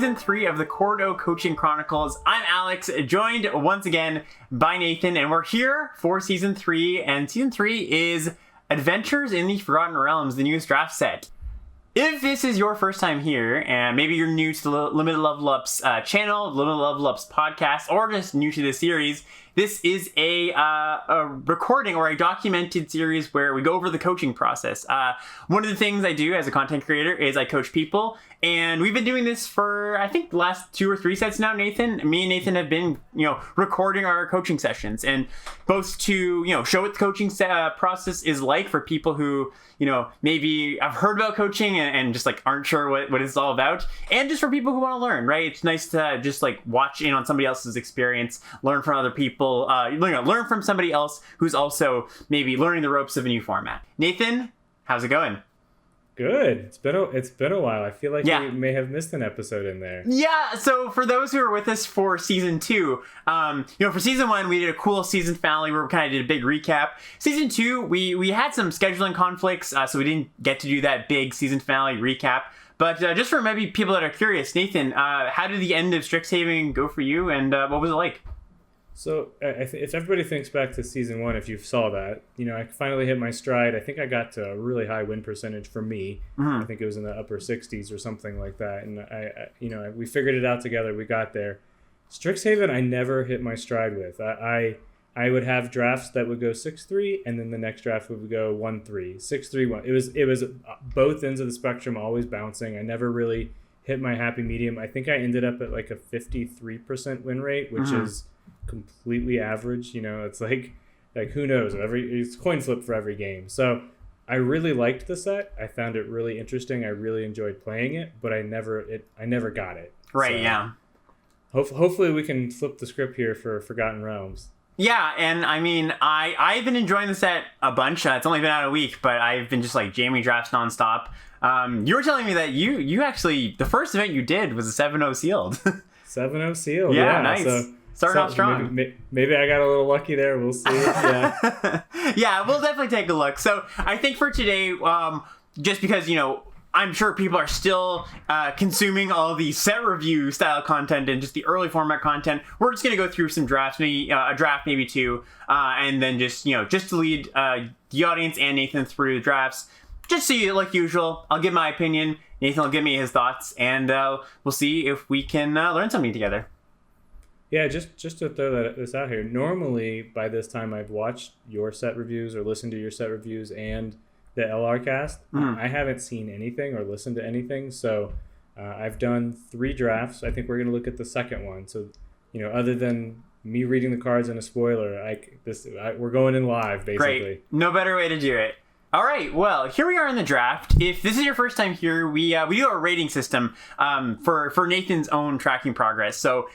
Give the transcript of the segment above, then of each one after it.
Season 3 of the Cordo Coaching Chronicles. I'm Alex, joined once again by Nathan, and we're here for Season 3, and Season 3 is Adventures in the Forgotten Realms, the newest draft set. If this is your first time here, and maybe you're new to the Limited Level Up's channel, Limited Level Up's podcast, or just new to this series, this is a recording or a documented series where we go over the coaching process. One of the things I do as a content creator is I coach people, and we've been doing this for, I think, the last 2 or 3 sets now, Nathan. Me and Nathan have been, recording our coaching sessions, and both to, show what the coaching process is like for people who, maybe have heard about coaching and just aren't sure what it's all about, and just for people who want to learn, right? It's nice to just watch in on somebody else's experience, learn from other people, learn from somebody else who's also maybe learning the ropes of a new format. Nathan, how's it going? Good. It's been a while. I feel like we may have missed an episode in there. Yeah. So for those who are with us for season 2, for season 1 we did a cool season finale where we kind of did a big recap. Season 2 we had some scheduling conflicts, so we didn't get to do that big season finale recap. But just for maybe people that are curious, Nathan, how did the end of Strixhaven go for you, and what was it like? So if everybody thinks back to season 1, if you saw that, I finally hit my stride. I think I got to a really high win percentage for me. Mm-hmm. I think it was in the upper 60s or something like that. And we figured it out together. We got there. Strixhaven, I never hit my stride with. I would have drafts that would go 6-3, and then the next draft would go 1-3, 6-3, 1. It was both ends of the spectrum, always bouncing. I never really hit my happy medium. I think I ended up at a 53% win rate, which is completely average. It's like who knows, it's coin flip for every game. So I really liked the set. I found it really interesting. I really enjoyed playing it, but I never got it. Right. So yeah. Hopefully we can flip the script here for Forgotten Realms. Yeah, and I mean, I've been enjoying the set a bunch. It's only been out a week, but I've been just jamming drafts nonstop. You were telling me that you actually, the first event you did was a 7-0 sealed. 7-0 sealed. Yeah, nice. Starting off strong. Maybe I got a little lucky there. We'll see. Yeah. Yeah, we'll definitely take a look. So I think for today, just because, I'm sure people are still consuming all the set review style content and just the early format content, we're just going to go through some drafts, maybe a draft, maybe 2, and then just to lead the audience and Nathan through the drafts. Just so like usual, I'll give my opinion, Nathan will give me his thoughts, and we'll see if we can learn something together. Yeah, just to throw this out here, normally by this time I've watched your set reviews or listened to your set reviews and the LR cast. I haven't seen anything or listened to anything, so I've done 3 drafts. I think we're going to look at the second one. So, other than me reading the cards and a spoiler, we're going in live, basically. Great. No better way to do it. All right, well, here we are in the draft. If this is your first time here, we do a rating system for Nathan's own tracking progress. So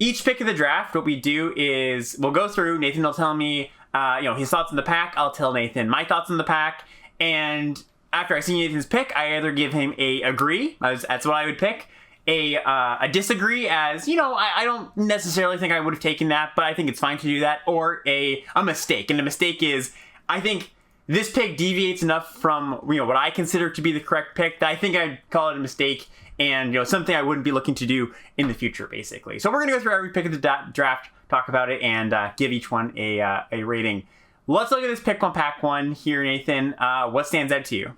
each pick of the draft, what we do is we'll go through. Nathan will tell me, his thoughts on the pack. I'll tell Nathan my thoughts on the pack. And after I see Nathan's pick, I either give him a agree, that's what I would pick, a disagree, as, I don't necessarily think I would have taken that, but I think it's fine to do that, or a mistake. And the mistake is, I think this pick deviates enough from, what I consider to be the correct pick that I think I'd call it a mistake, and something I wouldn't be looking to do in the future, basically. So we're gonna go through every pick of the draft, talk about it, and give each one a rating. Let's look at this pick one, pack 1 here, Nathan. What stands out to you?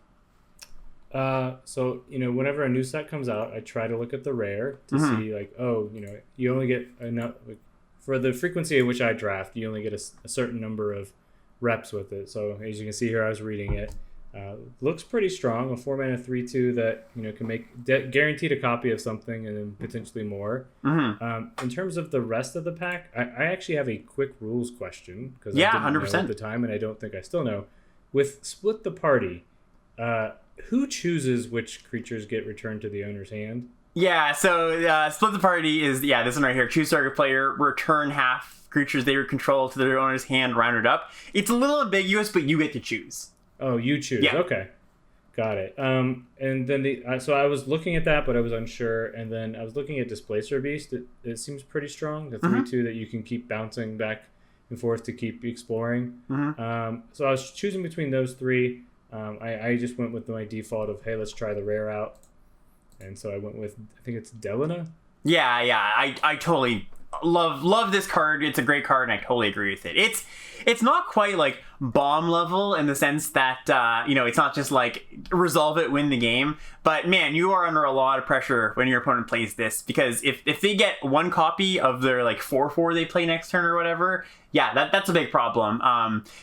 So whenever a new set comes out, I try to look at the rare to see you only get enough for the frequency in which I draft. You only get a certain number of reps with it. So as you can see here, I was reading it. Looks pretty strong, a 4-mana 3/2 that can make guaranteed a copy of something and then potentially more. In terms of the rest of the pack, I actually have a quick rules question because I didn't 100%. know at the time, and I don't think I still know. With Split the Party, who chooses which creatures get returned to the owner's hand? Yeah, so Split the Party is this one right here. Choose target player, return half creatures they control to their owner's hand, rounded up. It's a little ambiguous, but you get to choose. Oh, you choose. Yeah. Okay. Got it. And then so I was looking at that, but I was unsure. And then I was looking at Displacer Beast. It seems pretty strong. The 3/2 that you can keep bouncing back and forth to keep exploring. So I was choosing between those 3. I just went with my default of, hey, let's try the rare out. and so I went with, I think it's Delana. Yeah, I totally love this card. It's a great card, and I totally agree with it. It's not quite like bomb level in the sense that it's not just like resolve it, win the game. But man, you are under a lot of pressure when your opponent plays this, because if they get one copy of their like 4/4 they play next turn or whatever, yeah, that's a big problem.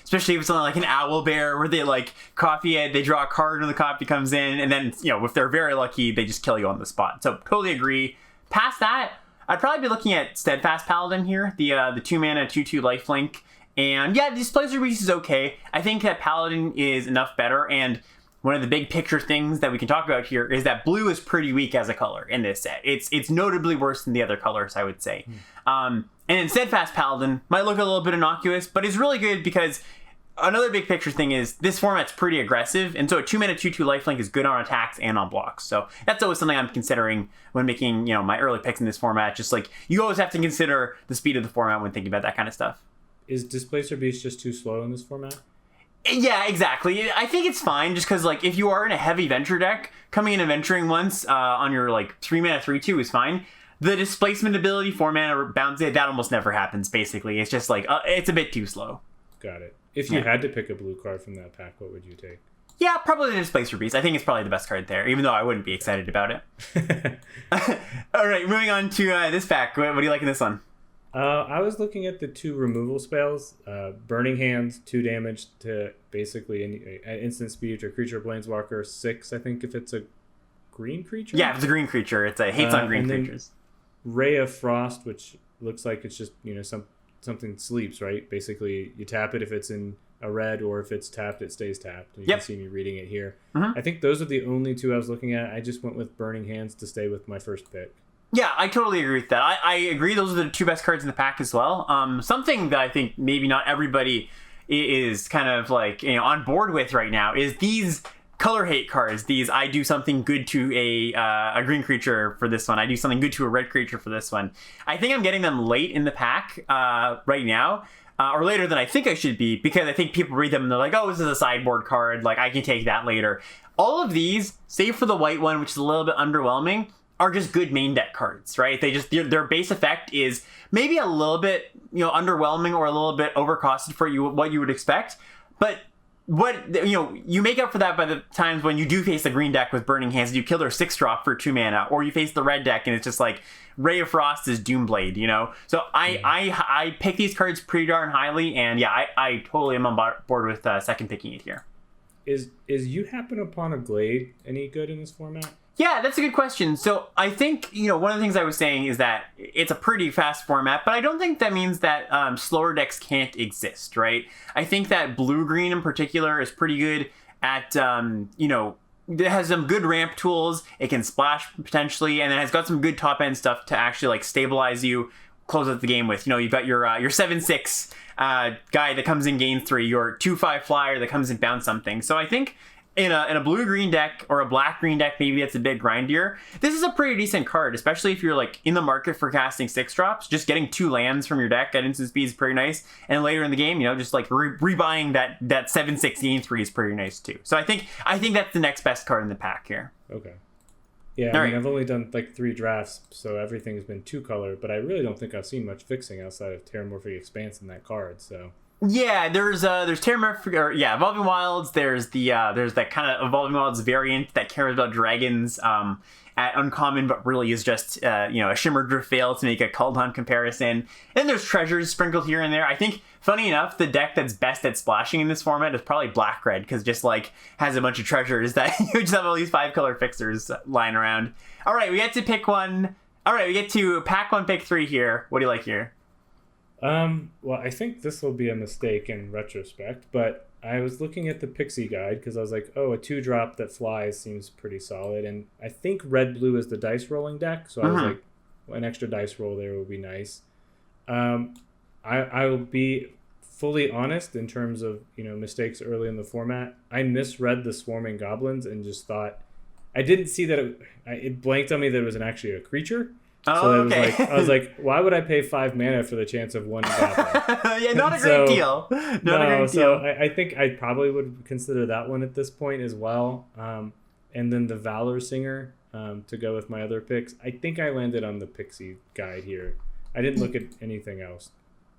Especially if it's something like an Owl Bear where they like copy it, they draw a card when the copy comes in, and then if they're very lucky, they just kill you on the spot. So totally agree. Past that, I'd probably be looking at Steadfast Paladin here, the 2-mana 2/2 lifelink. And yeah, Displacer Beast is okay. I think that Paladin is enough better, and one of the big picture things that we can talk about here is that blue is pretty weak as a color in this set. It's notably worse than the other colors, I would say. And then Steadfast Paladin might look a little bit innocuous, but it's really good because another big picture thing is this format's pretty aggressive, and so a 2-mana 2/2 lifelink is good on attacks and on blocks. So that's always something I'm considering when making my early picks in this format. Just like you always have to consider the speed of the format when thinking about that kind of stuff. Is Displacer Beast just too slow in this format? Yeah, exactly. I think it's fine just because like if you are in a heavy venture deck, coming in and venturing once on your like 3-mana 3/2 is fine. The displacement ability 4-mana bounce, that almost never happens. Basically, it's just like it's a bit too slow. Got it. If you had to pick a blue card from that pack, what would you take? Yeah, probably the Displacer Beast. I think it's probably the best card there, even though I wouldn't be excited about it. All right, moving on to this pack. What do you like in this one? I was looking at the 2 removal spells. Burning Hands, 2 damage to basically an instant speed or creature planeswalker, 6, I think, if it's a green creature? Yeah, if it's a green creature. It hates on green creatures. Ray of Frost, which looks like it's just, something sleeps, right? Basically, you tap it if it's in a red, or if it's tapped, it stays tapped. You can see me reading it here. Mm-hmm. I think those are the only 2 I was looking at. I just went with Burning Hands to stay with my first pick. Yeah, I totally agree with that. I agree those are the 2 best cards in the pack as well. Something that I think maybe not everybody is kind of like on board with right now is these color hate cards. These I do something good to a green creature for this one. I do something good to a red creature for this one. I think I'm getting them late in the pack right now. Or later than I think I should be, because I think people read them and they're like, oh, this is a sideboard card, like I can take that later. All of these, save for the white one, which is a little bit underwhelming, are just good main deck cards, right? They just their base effect is maybe a little bit underwhelming or a little bit overcosted for what you would expect, but you make up for that by the times when you do face the green deck with Burning Hands and you kill their 6-drop for 2 mana, or you face the red deck and it's just like Ray of Frost is Doomblade, So I pick these cards pretty darn highly, and yeah, I totally am on board with second picking it here. Is You Happen Upon a Glade any good in this format? Yeah, that's a good question. So I think, one of the things I was saying is that it's a pretty fast format, but I don't think that means that slower decks can't exist, right? I think that blue-green in particular is pretty good at, it has some good ramp tools. It can splash potentially, and it has got some good top-end stuff to actually like stabilize you, close out the game with. You've got your 7/6 guy that comes in gain 3, your 2/5 flyer that comes in bounce something. So I think in a blue-green deck or a black-green deck, maybe that's a bit grindier, this is a pretty decent card, especially if you're like in the market for casting 6-drops. Just getting 2 lands from your deck at instant speed is pretty nice, and later in the game, just like rebuying that 7/6 gain 3 is pretty nice too. So I think that's the next best card in the pack here. Okay. Yeah, I've only done like 3 drafts, so everything's been 2-color, but I really don't think I've seen much fixing outside of Terramorphic Expanse in that card, so... Yeah, there's Terramorphic, Evolving Wilds. There's that kind of Evolving Wilds variant that cares about dragons at uncommon, but really is just a Shimmer Drift Veil to make a Kaldheim comparison. And there's treasures sprinkled here and there. I think, funny enough, the deck that's best at splashing in this format is probably Black Red, because just like has a bunch of treasures that you just have all these 5-color fixers lying around. All right, we get to pick one. All right, we get to pack 1, pick 3 here. What do you like here? Well, I think this will be a mistake in retrospect, but I was looking at the Pixie guide because I was like, oh, a 2-drop that flies seems pretty solid, and I think red-blue is the dice rolling deck, so I was like, well, an extra dice roll there would be nice. I will be fully honest in terms of mistakes early in the format. I misread the Swarming Goblins and just thought, I didn't see that it blanked on me that it was actually a creature. So okay. I was like, why would I pay 5 mana for the chance of 1 goblin? Yeah, not a great deal. I think I probably would consider that one at this point as well. And then the Valor Singer, to go with my other picks. I think I landed on the Pixie guide here. I didn't look at anything else.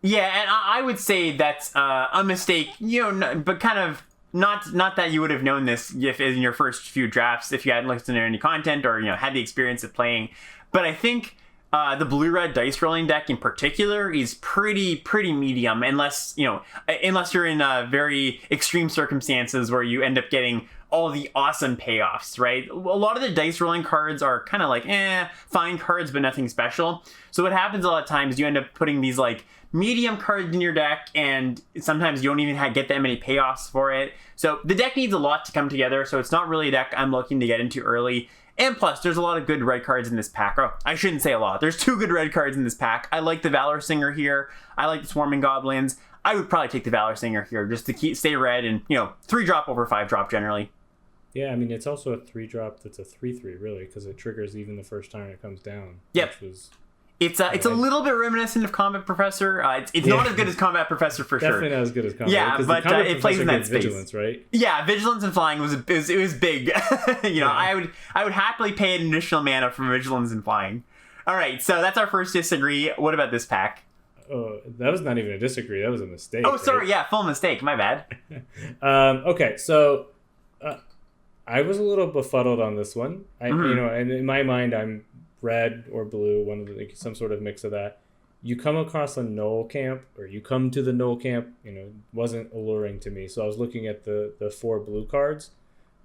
Yeah, and I would say that's a mistake, but kind of not that you would have known this if in your first few drafts if you hadn't listened to any content or had the experience of playing. But I think the blue-red dice rolling deck in particular is pretty medium, unless you're in very extreme circumstances where you end up getting all the awesome payoffs, right? A lot of the dice rolling cards are kind of like fine cards, but nothing special. So what happens a lot of times, you end up putting these like medium cards in your deck, and sometimes you don't even get that many payoffs for it. So the deck needs a lot to come together, so it's not really a deck I'm looking to get into early. And plus, there's a lot of good red cards in this pack. Oh, I shouldn't say a lot. There's 2 good red cards in this pack. I like the Valor Singer here. I like the Swarming Goblins. I would probably take the Valor Singer here just to stay red and, 3-drop over 5-drop generally. Yeah, I mean, it's also a 3-drop that's a 3/3, really, because it triggers even the first time it comes down. Yep. It's a little bit reminiscent of Combat Professor. It's not as good as Combat Professor for sure. Definitely not as good as Combat. Yeah, but it plays in that space. Vigilance, right? Yeah, Vigilance and Flying was big. I would happily pay an additional mana for Vigilance and Flying. All right, so that's our first disagree. What about this pack? Oh, that was not even a disagree. That was a mistake. Oh, sorry. Right? Yeah, full mistake. My bad. Okay, so I was a little befuddled on this one. And in my mind, I'm red or blue, some sort of mix of that. You come across a Null camp, or you come to the Null camp, wasn't alluring to me. So I was looking at the 4 blue cards.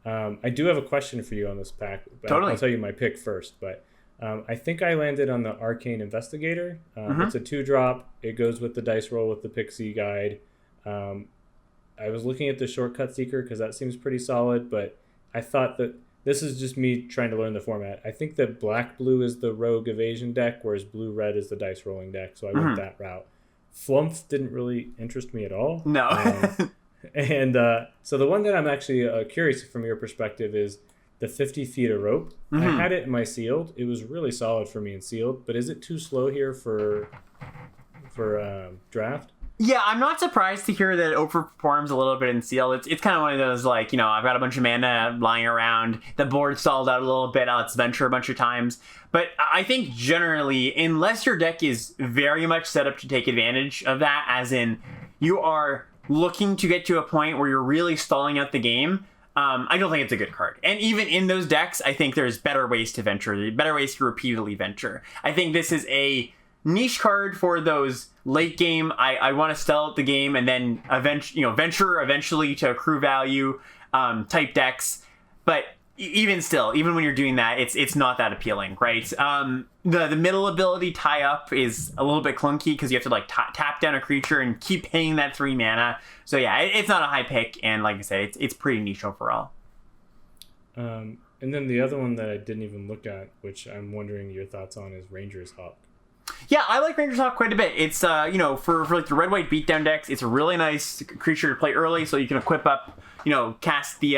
I do have a question for you on this pack. Totally. I'll tell you my pick first, but I think I landed on the Arcane Investigator. It's a 2-drop. It goes with the dice roll with the Pixie guide. I was looking at the Shortcut Seeker because that seems pretty solid, but I thought that this is just me trying to learn the format. I think that black-blue is the rogue evasion deck, whereas blue-red is the dice rolling deck, so I went that route. Flumph didn't really interest me at all. No. So the one that I'm actually curious from your perspective is the 50 feet of rope. I had it in my sealed. It was really solid for me in sealed, but is it too slow here for draft? Yeah, I'm not surprised to hear that it overperforms a little bit in sealed. It's kind of one of those, I've got a bunch of mana lying around. The board stalled out a little bit. Let's venture a bunch of times. But I think generally, unless your deck is very much set up to take advantage of that, as in you are looking to get to a point where you're really stalling out the game, I don't think it's a good card. And even in those decks, I think there's better ways to venture, better ways to repeatedly venture. I think this is a niche card for those late game, I want to stall out the game and then venture eventually to accrue value type decks. But even when you're doing that, it's not that appealing, right? The middle ability tie up is a little bit clunky because you have to tap down a creature and keep paying that 3 mana. So yeah, it's not a high pick, and like I said, it's pretty niche overall. And then the other one that I didn't even look at, which I'm wondering your thoughts on, is Ranger's Hawk. Yeah, I like Ranger's Hawk quite a bit. It's for the red-white beatdown decks, it's a really nice creature to play early, so you can equip up, cast the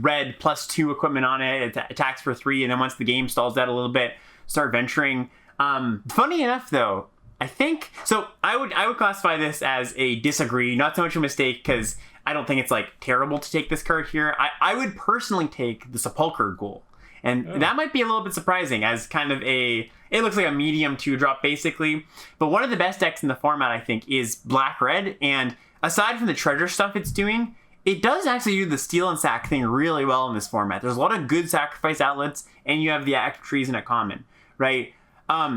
red +2 equipment on it. It attacks for 3, and then once the game stalls out a little bit, start venturing. Funny enough, though, I think so. I would classify this as a disagree, not so much a mistake, because I don't think it's terrible to take this card here. I would personally take the Sepulchre Ghoul. And that might be a little bit surprising as kind of it looks like a medium 2-drop basically. But one of the best decks in the format, I think, is black-red. And aside from the treasure stuff it's doing, it does actually do the steal and sack thing really well in this format. There's a lot of good sacrifice outlets, and you have the active trees in a common, right?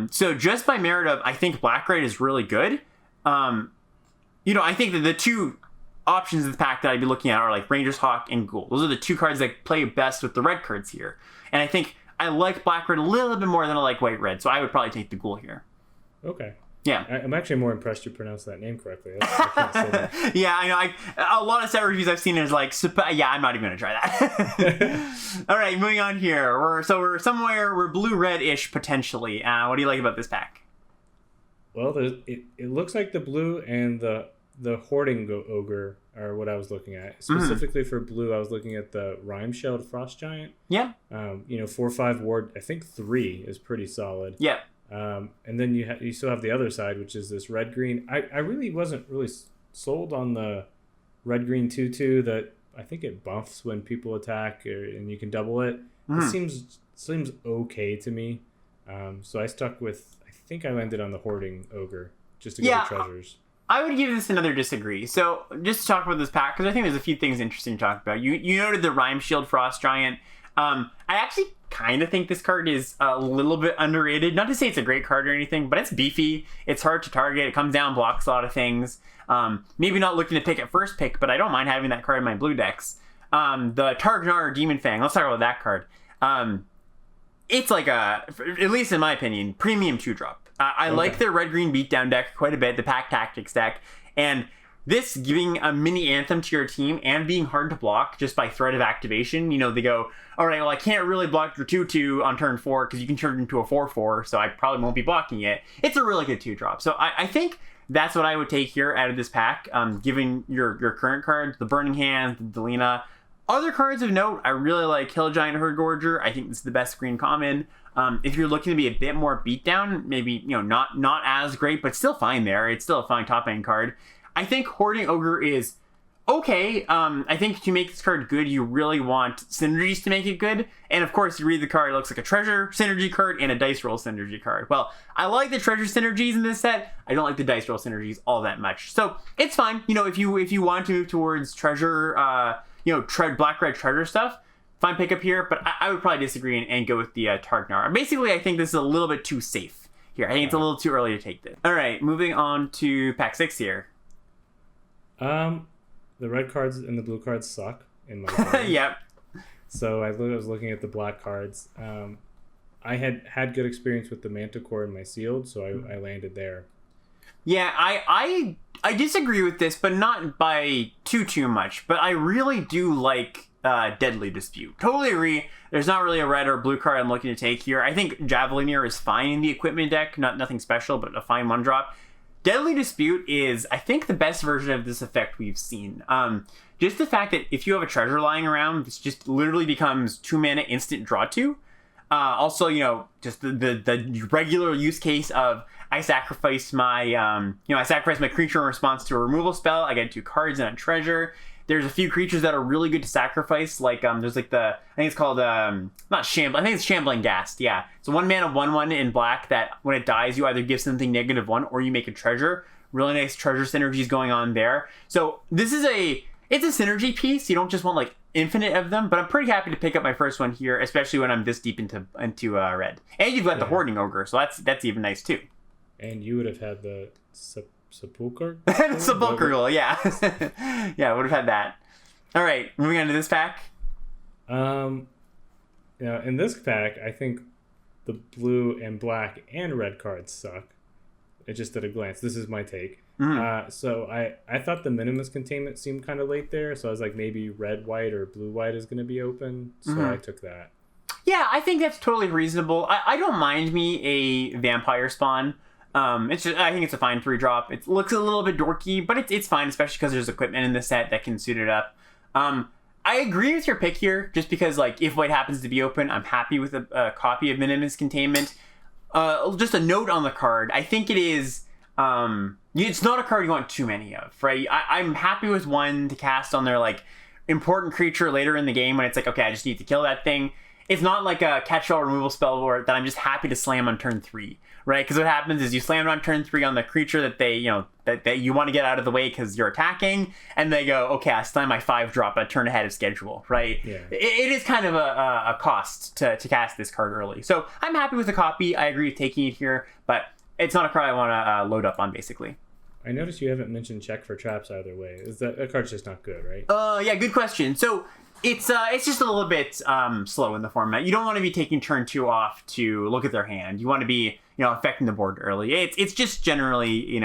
So just by merit of, I think black-red is really good. I think that the 2 options in the pack that I'd be looking at are Ranger's Hawk and Ghoul. Those are the 2 cards that play best with the red cards here. And I think I like black-red a little bit more than I like white-red, so I would probably take the Ghoul here. Okay. Yeah. I'm actually more impressed you pronounced that name correctly. I can't say that. Yeah, I know. A lot of set reviews I've seen is yeah, I'm not even going to try that. All right, moving on here. We're blue-red-ish potentially. What do you like about this pack? Well, it looks like the blue and the Hoarding Ogre are what I was looking at. Specifically for blue, I was looking at the Rime Shelled Frost Giant. Yeah. 4/5 ward. I think 3 is pretty solid. Yeah. And then you still have the other side, which is this red-green. I really wasn't really sold on the red-green 2/2 that I think it buffs when people attack and you can double it. It seems okay to me. So I stuck with, I think I landed on the Hoarding Ogre just to get the treasures. I would give this another disagree. So just to talk about this pack, because I think there's a few things interesting to talk about. You noted the Rhyme Shield Frost Giant. I actually kind of think this card is a little bit underrated. Not to say it's a great card or anything, but it's beefy. It's hard to target. It comes down, blocks a lot of things. Maybe not looking to pick at first pick, but I don't mind having that card in my blue decks. The Targnar Demon Fang. Let's talk about that card. It's like at least in my opinion, premium 2-drop. I like their red-green beatdown deck quite a bit, the Pack Tactics deck. And this giving a mini Anthem to your team and being hard to block just by threat of activation. They go, all right, well, I can't really block your 2/2 on turn 4 because you can turn it into a 4/4, so I probably won't be blocking it. It's a really good 2-drop. So I think that's what I would take here out of this pack, given your current cards, the Burning Hands, the Delina. Other cards of note, I really like Hill Giant Herdgorger. I think this is the best green common. If you're looking to be a bit more beatdown, maybe not as great, but still fine there. It's still a fine top end card. I think Hoarding Ogre is okay. I think to make this card good, you really want synergies to make it good. And of course, you read the card, it looks like a treasure synergy card and a dice roll synergy card. Well, I like the treasure synergies in this set. I don't like the dice roll synergies all that much. So it's fine. If you want to move towards treasure, black-red treasure stuff, fine pickup here, but I would probably disagree and go with the Targnar. Basically, I think this is a little bit too safe here. I think it's a little too early to take this. All right, moving on to pack 6 here. The red cards and the blue cards suck, in my opinion. Yep. So I was looking at the black cards. I had good experience with the Manticore in my sealed, so I landed there. Yeah, I disagree with this, but not by too much. But I really do like Deadly Dispute. Totally agree. There's not really a red or blue card I'm looking to take here. I think Javelineer is fine in the equipment deck. Nothing special, but a fine 1-drop. Deadly Dispute is, I think, the best version of this effect we've seen. Just the fact that if you have a treasure lying around, this just literally becomes 2-mana instant draw 2. Also, just the regular use case of I sacrifice my creature in response to a removal spell. I get 2 cards and a treasure. There's a few creatures that are really good to sacrifice. Like there's like I think it's called not Shambling. I think it's Shambling Ghast. Yeah, it's a 1-mana 1/1 in black that when it dies, you either give something -1 or you make a treasure. Really nice treasure synergies going on there. So this is it's a synergy piece. You don't just want like infinite of them, but I'm pretty happy to pick up my first one here, especially when I'm this deep into red. And you've got the Hoarding Ogre, so that's even nice too. And you would have had the Sepulchre? Sepulchre, yeah. Yeah, would have had that. All right, moving on to this pack. In this pack, I think the blue and black and red cards suck. It's just at a glance. This is my take. Mm-hmm. So I thought the Minimus Containment seemed kind of late there, so I was like, maybe red-white or blue-white is going to be open, so I took that. Yeah, I think that's totally reasonable. I don't mind me a Vampire Spawn. I think it's a fine 3-drop. It looks a little bit dorky, but it's fine, especially because there's equipment in the set that can suit it up. I agree with your pick here, just because if white happens to be open, I'm happy with a copy of Minimus Containment. Just a note on the card. I think it is. It's not a card you want too many of, right? I'm happy with one to cast on their important creature later in the game when it's okay, I just need to kill that thing. It's not like a catch-all removal spell that I'm just happy to slam on turn 3, right? Because what happens is you slam it on turn 3 on the creature that they, that you want to get out of the way because you're attacking, and they go, okay, I slam my 5-drop a turn ahead of schedule, right? Yeah. It is kind of a cost to cast this card early. So I'm happy with the copy. I agree with taking it here, but it's not a card I want to load up on, basically. I noticed you haven't mentioned check for traps either way. Is that card's just not good, right? Yeah, good question. So it's just a little bit slow in the format. You don't want to be taking turn 2 off to look at their hand. You want to be affecting the board early. It's just generally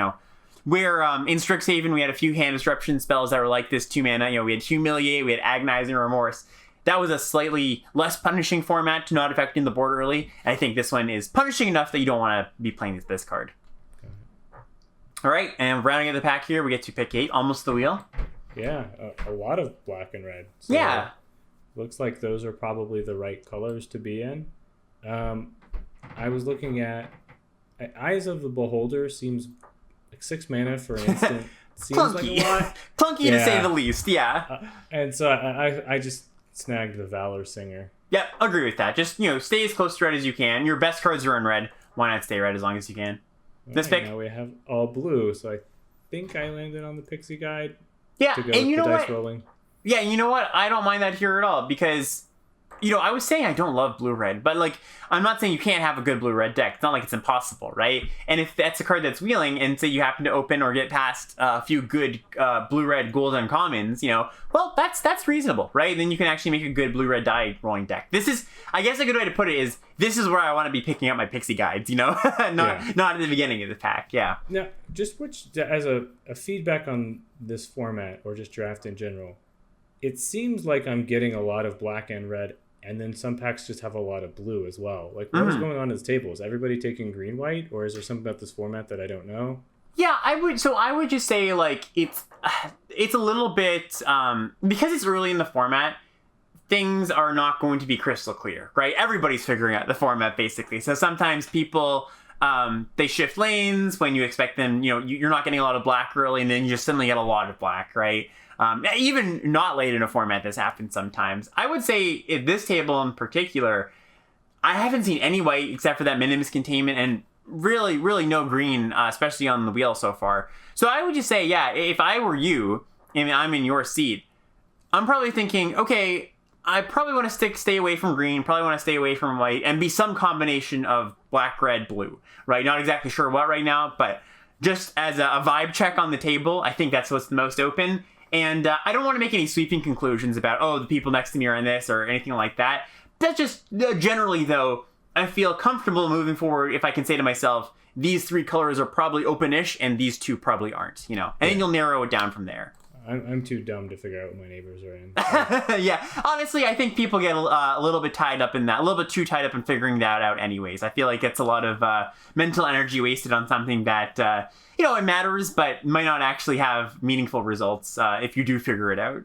where in Strixhaven we had a few hand disruption spells that were like this 2-mana. We had Humiliate, we had Agonizing Remorse. That was a slightly less punishing format to not affecting the board early. And I think this one is punishing enough that you don't want to be playing this card. All right, and rounding out the pack here, we get to pick 8, almost the wheel. Yeah, a lot of black and red. So yeah. Looks like those are probably the right colors to be in. I was looking at Eyes of the Beholder seems like 6 mana for an instant. Seems clunky. Like a lot. Clunky to say the least, yeah. And so I just snagged the Valor Singer. Yep, agree with that. Just, stay as close to red as you can. Your best cards are in red. Why not stay red as long as you can? This pick. Now we have all blue, so I think I landed on the Pixie Guide. Yeah, to go and with you know the dice what? rolling. Yeah, you know what? I don't mind that here at all because, I was saying I don't love blue-red, but, I'm not saying you can't have a good blue-red deck. It's not like it's impossible, right? And if that's a card that's wheeling and say you happen to open or get past a few good blue-red gold uncommons, well, that's reasonable, right? Then you can actually make a good blue-red die rolling deck. This is, I guess a good way to put it is, this is where I want to be picking up my Pixie Guides, not at the beginning of the pack, yeah. Now, just as a feedback on this format or just draft in general, it seems like I'm getting a lot of black and red, and then some packs just have a lot of blue as well. What is going on at this table? Is everybody taking green white, or is there something about this format that I don't know? Yeah, I would just say it's a little bit because it's early in the format, things are not going to be crystal clear, right? Everybody's figuring out the format basically. So sometimes people they shift lanes when you expect them, you're not getting a lot of black early and then you just suddenly get a lot of black, right? Even not late in a format, this happens sometimes. I would say at this table in particular, I haven't seen any white except for that minimus containment and really, really no green, especially on the wheel so far. So I would just say, yeah, if I were you and I'm in your seat, I'm probably thinking, okay, I probably want to stay away from green, probably want to stay away from white, and be some combination of black, red, blue, right? Not exactly sure what right now, but just as a vibe check on the table, I think that's what's the most open. And I don't want to make any sweeping conclusions about, the people next to me are in this or anything like that. That's just generally, though, I feel comfortable moving forward if I can say to myself, these three colors are probably open-ish and these two probably aren't, and then you'll narrow it down from there. I'm too dumb to figure out what my neighbors are in. So. Yeah, honestly, I think people get a little bit tied up in that, a little bit too tied up in figuring that out anyways. I feel like it's a lot of mental energy wasted on something that, it matters, but might not actually have meaningful results if you do figure it out.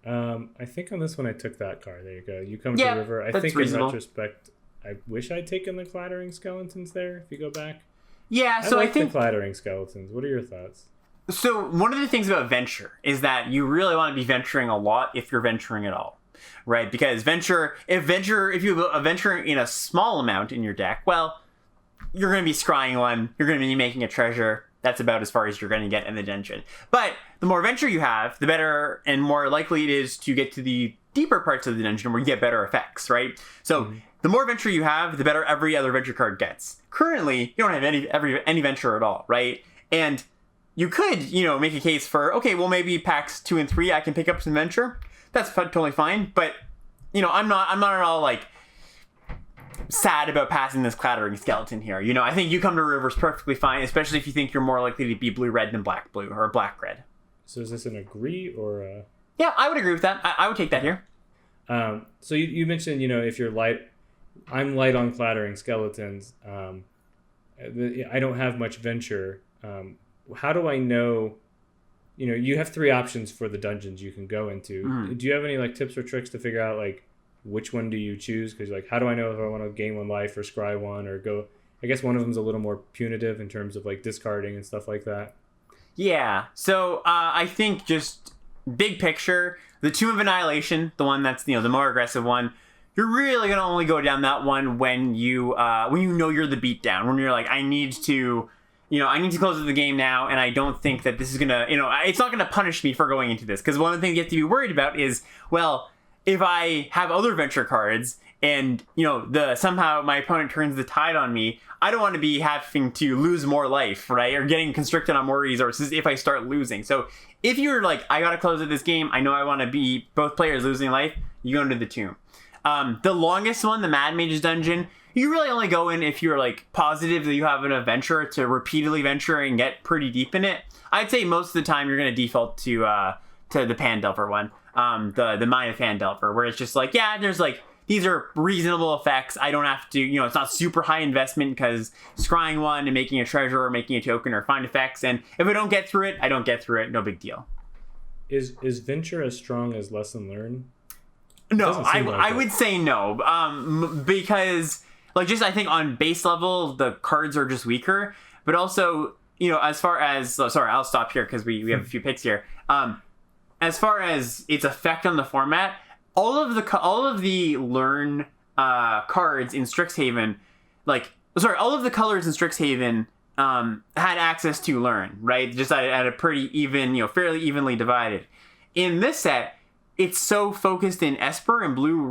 I think on this one I took that card. There you go. You come to the river. I think reasonable. In retrospect, I wish I'd taken the clattering skeletons there, if you go back. Yeah, I think the clattering skeletons. What are your thoughts? So one of the things about venture is that you really want to be venturing a lot if you're venturing at all, right? Because if you have a venture in a small amount in your deck, well, you're going to be scrying one, you're going to be making a treasure. That's about as far as you're going to get in the dungeon. But the more venture you have, the better and more likely it is to get to the deeper parts of the dungeon where you get better effects, right? So the more venture you have, the better every other venture card gets. Currently, you don't have any venture at all, right? And you could, make a case for, okay, well, maybe packs 2 and 3, I can pick up some venture. That's totally fine. But, I'm not at all, sad about passing this clattering skeleton here. I think you come to rivers perfectly fine, especially if you think you're more likely to be blue-red than black-blue or black-red. So is this an agree or a... Yeah, I would agree with that. I would take that here. So you mentioned, if you're light... I'm light on clattering skeletons. I don't have much venture. How do I know, you have 3 options for the dungeons you can go into. Do you have any tips or tricks to figure out which one do you choose? Because how do I know if I want to gain 1 life or scry 1 or go, I guess one of them's a little more punitive in terms of discarding and stuff like that. Yeah. So I think just big picture, the Tomb of Annihilation, the one that's, the more aggressive one, you're really going to only go down that one when you know you're the beatdown, when you're I need to close the game now, and I don't think that this is going to, it's not going to punish me for going into this. Because one of the things you have to be worried about is, well, if I have other venture cards and, somehow my opponent turns the tide on me, I don't want to be having to lose more life, right? Or getting constricted on more resources if I start losing. So if you're I got to close at this game, I know I want to be both players losing life, you go into the Tomb. The longest one, the Mad Mage's Dungeon, you really only go in if you're positive that you have an adventure to repeatedly venture and get pretty deep in it. I'd say most of the time you're going to default to the Pandelver one, the Mine of Pandelver, where it's just there's these are reasonable effects. I don't have to, it's not super high investment because scrying 1 and making a treasure or making a token are fine effects. And if I don't get through it, I don't get through it. No big deal. Is venture as strong as lesson learned? No, I would say no, because I think on base level the cards are just weaker, but also as far as I'll stop here because we have a few picks here. As far as its effect on the format, all of the learn cards in Strixhaven, all of the colors in Strixhaven had access to learn, right? Just at a pretty even, fairly evenly divided. In this set, it's so focused in Esper and blue,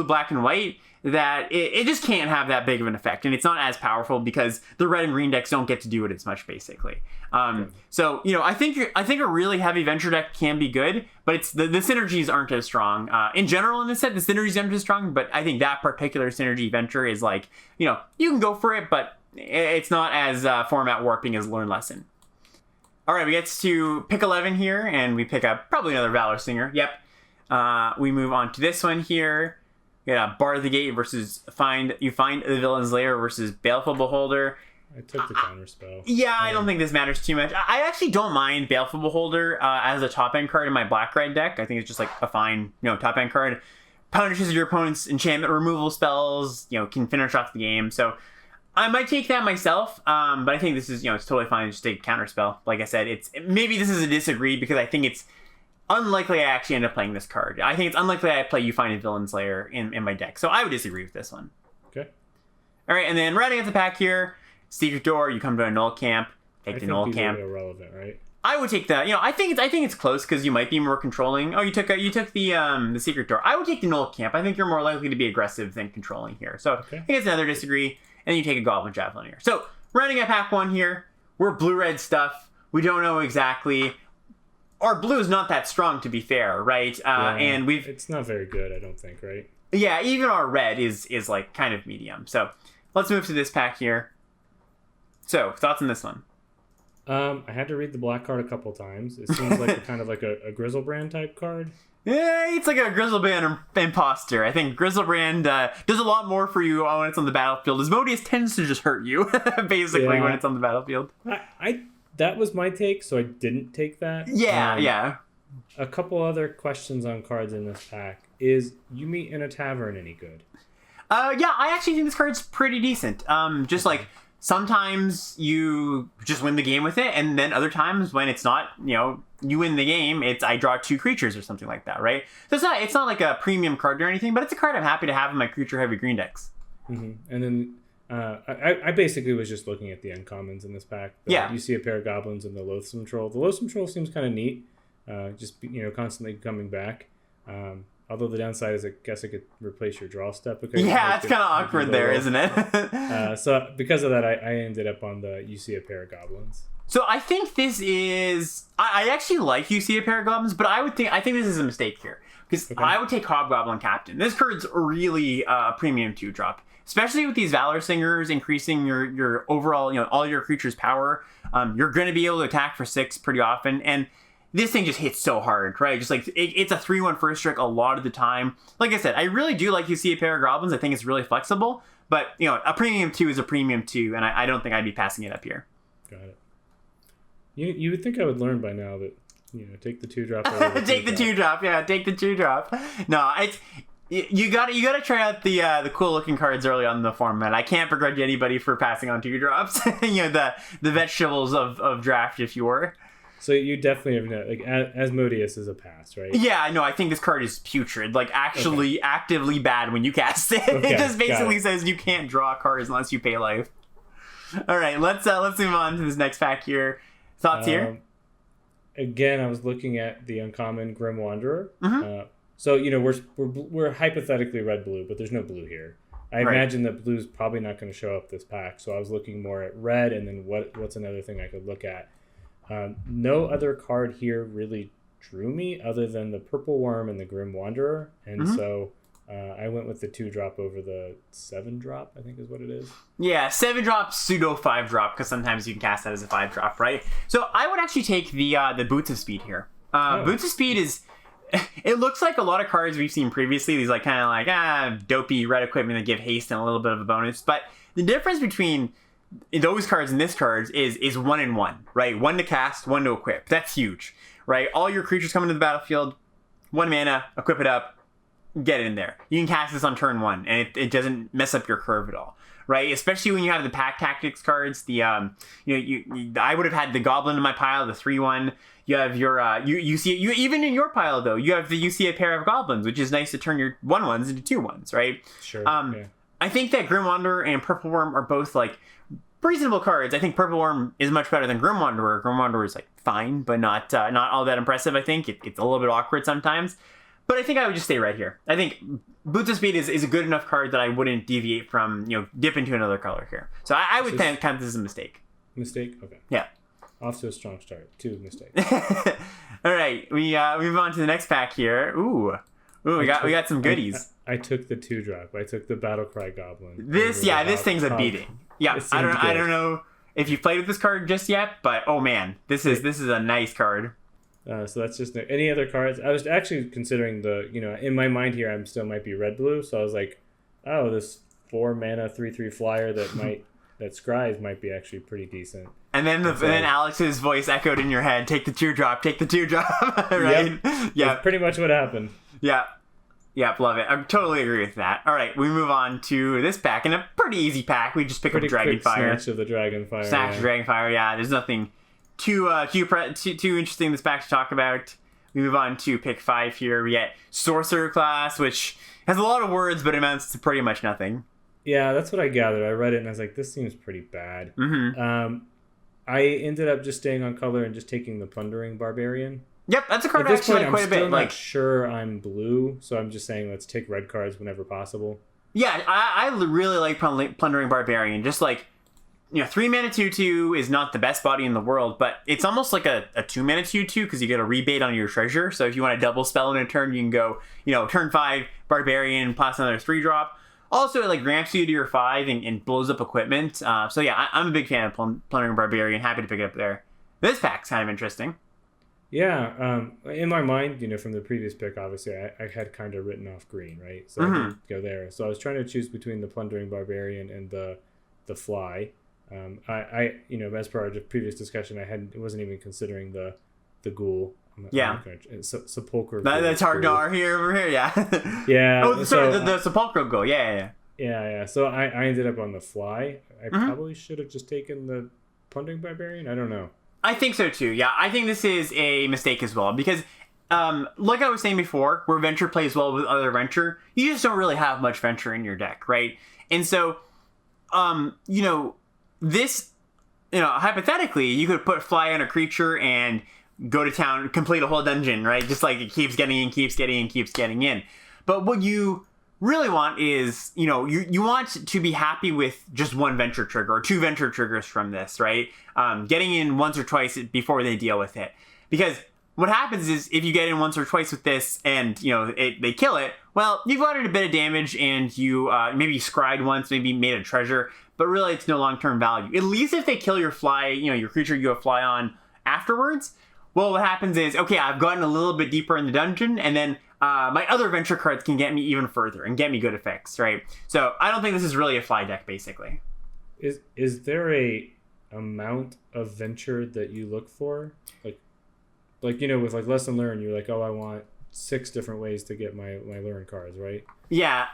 black, and white that it just can't have that big of an effect, and it's not as powerful because the red and green decks don't get to do it as much, basically. So I think a really heavy Venture deck can be good, but it's the synergies aren't as strong. In general, in this set, the synergies aren't as strong, but I think that particular synergy Venture is you can go for it, but it's not as format warping as Learn Lesson. All right, we get to pick 11 here, and we pick up probably another Valor Singer. Yep. We move on to this one here. Yeah, Bar the Gate versus find the Villain's Lair versus Baleful Beholder. I took the counterspell. Yeah, I don't think this matters too much. I actually don't mind Baleful Beholder as a top end card in my black-red deck. I think it's just a fine, top end card. Punishes your opponent's enchantment removal spells, can finish off the game. So I might take that myself, but I think this is, it's totally fine to just take counterspell. Like I said, maybe this is a disagree because I think it's unlikely I actually end up playing this card. I think it's unlikely I play You Find a Villain's Lair in my deck. So I would disagree with this one. Okay. All right, and then rounding out the pack here, Secret Door, you come to a Null Camp, take the Null Camp. Irrelevant, right? I would take the, I think it's close because you might be more controlling. Oh, you took the Secret Door. I would take the Null Camp. I think you're more likely to be aggressive than controlling here. So okay. I think it's another disagree. And then you take a Goblin Javelin here. So rounding out pack one here, we're blue-red stuff. We don't know exactly. Our blue is not that strong, to be fair, right? And it's not very good, I don't think, right? Yeah, even our red is kind of medium. So let's move to this pack here. So thoughts on this one? I had to read the black card a couple times. It seems like a Grizzlebrand type card. Yeah, it's like a Grizzlebrand imposter. I think Grizzlebrand does a lot more for you when it's on the battlefield. Asmodeus tends to just hurt you, basically, when it's on the battlefield. That was my take, so I didn't take that. Yeah. A couple other questions on cards in this pack. Is You Meet in a Tavern any good? Yeah, I actually think this card's pretty decent. Sometimes you just win the game with it, and then other times when it's not, you win the game, I draw 2 creatures or something like that, right? So it's not like a premium card or anything, but it's a card I'm happy to have in my creature-heavy green decks. Mm-hmm. And then I basically was just looking at the uncommons in this pack. You see a pair of goblins and the Loathsome Troll. The Loathsome Troll seems kind of neat, constantly coming back. Although the downside is, I guess it could replace your draw step. It's kind of awkward there, isn't it? So because of that, I ended up on You See a Pair of Goblins. So I think this is... I actually like You See a Pair of Goblins, but I think this is a mistake here. Because I would take Hobgoblin Captain. This card's really a premium 2-drop. Especially with these Valor Singers increasing your overall, all your creatures' power. You're going to be able to attack for 6 pretty often. And this thing just hits so hard, right? Just it's a 3/1 first strike a lot of the time. Like I said, I really do like You See a Pair of Goblins. I think it's really flexible. But, a premium 2 is a premium 2, and I don't think I'd be passing it up here. Got it. You would think I would learn by now that, take the 2-drop. Take the 2-drop, yeah, take the 2-drop. No, you gotta try out the cool looking cards early on in the format. I can't begrudge anybody for passing on 2-drops. The vegetables of draft, if you were. So you definitely have Asmodeus is a pass, right? Yeah, no, I think this card is putrid. Actively bad when you cast it. Okay, it just basically says you can't draw cards unless you pay life. All right, let's move on to this next pack here. Thoughts here? Again, I was looking at the uncommon Grim Wanderer. Mm-hmm. So we're hypothetically red-blue, but there's no blue here. I imagine that blue's probably not going to show up this pack. So I was looking more at red, and then what's another thing I could look at? No other card here really drew me other than the Purple Worm and the Grim Wanderer, and so I went with the 2-drop over the 7-drop, I think is what it is. Yeah, 7-drop, pseudo 5-drop, because sometimes you can cast that as a 5-drop, right? So I would actually take the Boots of Speed here. Boots of Speed is... It looks like a lot of cards we've seen previously, these dopey red equipment that give haste and a little bit of a bonus, but the difference between those cards and this card is 1 and 1, right? 1 to cast, 1 to equip. That's huge, right? All your creatures come into the battlefield, 1 mana, equip it up, get it in there. You can cast this on turn 1, and it doesn't mess up your curve at all, right? Especially when you have the pack tactics cards. The I would have had the Goblin in my pile, the 3/1. You have your you see even in your pile though, you see a pair of Goblins, which is nice to turn your 1/1s into 2/1s, right? Sure. Yeah. I think that Grim Wanderer and Purple Worm are both like reasonable cards. I think Purple Worm is much better than Grim Wanderer. Grim Wanderer is like fine, but not all that impressive. I think it's a little bit awkward sometimes. But I think I would just stay right here. I think Boots of Speed is a good enough card that I wouldn't deviate from, dip into another color here. So I would count this as a mistake. Mistake? Okay. Yeah. Off to a strong start. 2 mistakes. All right. We move on to the next pack here. Ooh, we got some goodies. I took the 2-drop. I took the Battlecry Goblin. This thing's a beating. Yeah. I don't know if you've played with this card just yet, but oh man, this is a nice card. So that's just any other cards. I was actually considering in my mind here, I'm still might be red blue. So I was like, oh, this 4 mana 3/3 flyer that scries might be actually pretty decent. And then then Alex's voice echoed in your head, take the 2-drop, take the 2-drop, right? Yep. Yeah. That's pretty much what happened. Yeah. Yeah, love it. I totally agree with that. All right, we move on to this pack, and a pretty easy pack. We just pick up Dragonfire. Snatch of the Dragonfire. Snatch of Dragonfire, yeah. There's nothing too interesting in this pack to talk about. We move on to pick 5 here. We get Sorcerer class, which has a lot of words, but amounts to pretty much nothing. Yeah, that's what I gathered. I read it, and I was like, this seems pretty bad. Mm-hmm. I ended up just staying on color and just taking the Plundering Barbarian. Yep, that's a card I actually like quite a bit. I'm still not sure I'm blue, so I'm just saying let's take red cards whenever possible. Yeah, I really like Plundering Barbarian. Just like, 3 mana 2/2 is not the best body in the world, but it's almost like a 2 mana 2/2 because you get a rebate on your treasure. So if you want to double spell in a turn, you can go, turn 5 Barbarian plus another 3-drop. Also, it like ramps you to your 5 and blows up equipment. So yeah, I'm a big fan of Plundering Barbarian. Happy to pick it up there. This pack's kind of interesting. Yeah, in my mind, from the previous pick, obviously, I had kind of written off green, right? So I didn't go there. So I was trying to choose between the Plundering Barbarian and the Fly. I as per our previous discussion, I wasn't even considering the Ghoul. Sepulchral. That's Targar over here, yeah. Yeah. Oh, sorry, the Sepulchral Ghoul, yeah. Yeah. So I ended up on the Fly. I probably should have just taken the Plundering Barbarian. I don't know. I think so too. Yeah, I think this is a mistake as well because, like I was saying before, where Venture plays well with other Venture, you just don't really have much Venture in your deck, right? And so, this, hypothetically, you could put Fly on a creature and go to town, complete a whole dungeon, right? Just like it keeps getting in. But what you really want is, you want to be happy with just 1 Venture trigger or 2 Venture triggers from this, right? Getting in once or twice before they deal with it. Because what happens is if you get in once or twice with this and, they kill it, well, you've added a bit of damage and you maybe scried once, maybe made a treasure, but really it's no long-term value. At least if they kill your Fly, your creature you have Fly on afterwards, well, what happens is, okay, I've gotten a little bit deeper in the dungeon and then my other Venture cards can get me even further and get me good effects, right? So I don't think this is really a Fly deck, basically. Is there a amount of Venture that you look for? Like with like Lesson Learned, you're like, oh, I want 6 different ways to get my Learn cards, right? Yeah,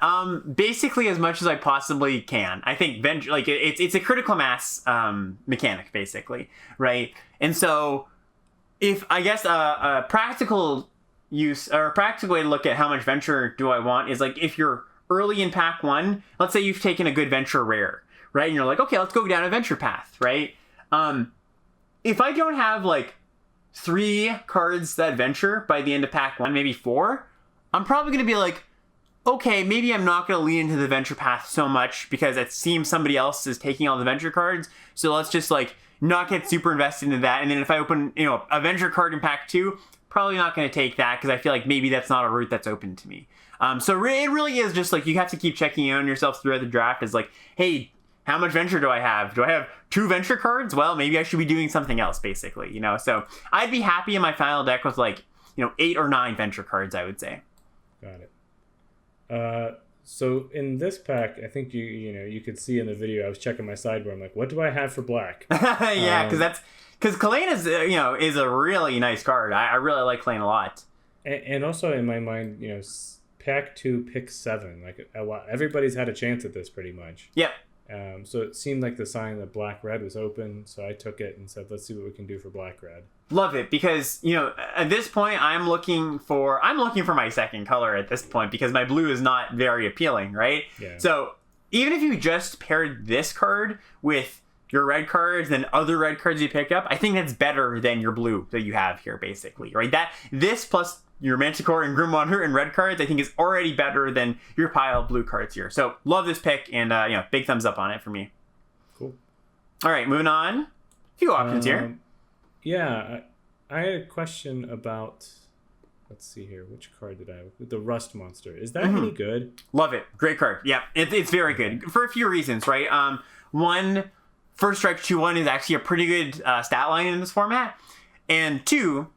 basically as much as I possibly can. I think Venture, like it's a critical mass mechanic, basically, right? And so if I guess a practical use or a practical way to look at how much Venture do I want is like if you're early in pack 1, let's say you've taken a good Venture rare, right? And you're like, okay, let's go down a Venture path, right? If I don't have like 3 cards that Venture by the end of pack 1, maybe 4, I'm probably going to be like, okay, maybe I'm not going to lean into the Venture path so much because it seems somebody else is taking all the Venture cards. So let's just like not get super invested into that. And then if I open, a Venture card in pack 2, probably not going to take that because I feel like maybe that's not a route that's open to me. So it really is just like you have to keep checking in on yourself throughout the draft. Is like, hey, how much Venture do I have? Do I have 2 Venture cards? Well, maybe I should be doing something else, basically. So I'd be happy in my final deck with like 8 or 9 Venture cards, I would say. Got it. So in this pack, I think you could see in the video I was checking my sideboard. I'm like, what do I have for black? Yeah, because Kalane is a really nice card. I really like Kalane a lot. And also in my mind, pack 2, pick 7. Like everybody's had a chance at this pretty much. Yep. So it seemed like the sign that black-red was open, so I took it and said, let's see what we can do for black-red. Love it, because at this point I'm looking for my second color at this point, because my blue is not very appealing, right? Yeah. So even if you just paired this card with your red cards and other red cards you picked up, I think that's better than your blue that you have here, basically, right? This plus your Manticore and Grimwander and red cards, I think, is already better than your pile of blue cards here. So love this pick, and big thumbs up on it for me. Cool. All right, moving on. A few options here. Yeah, I had a question about. Let's see here. Which card did I? The Rust Monster. Is that any good? Love it. Great card. Yeah, it's very good for a few reasons, right? One, first strike 2/1 is actually a pretty good stat line in this format, and two,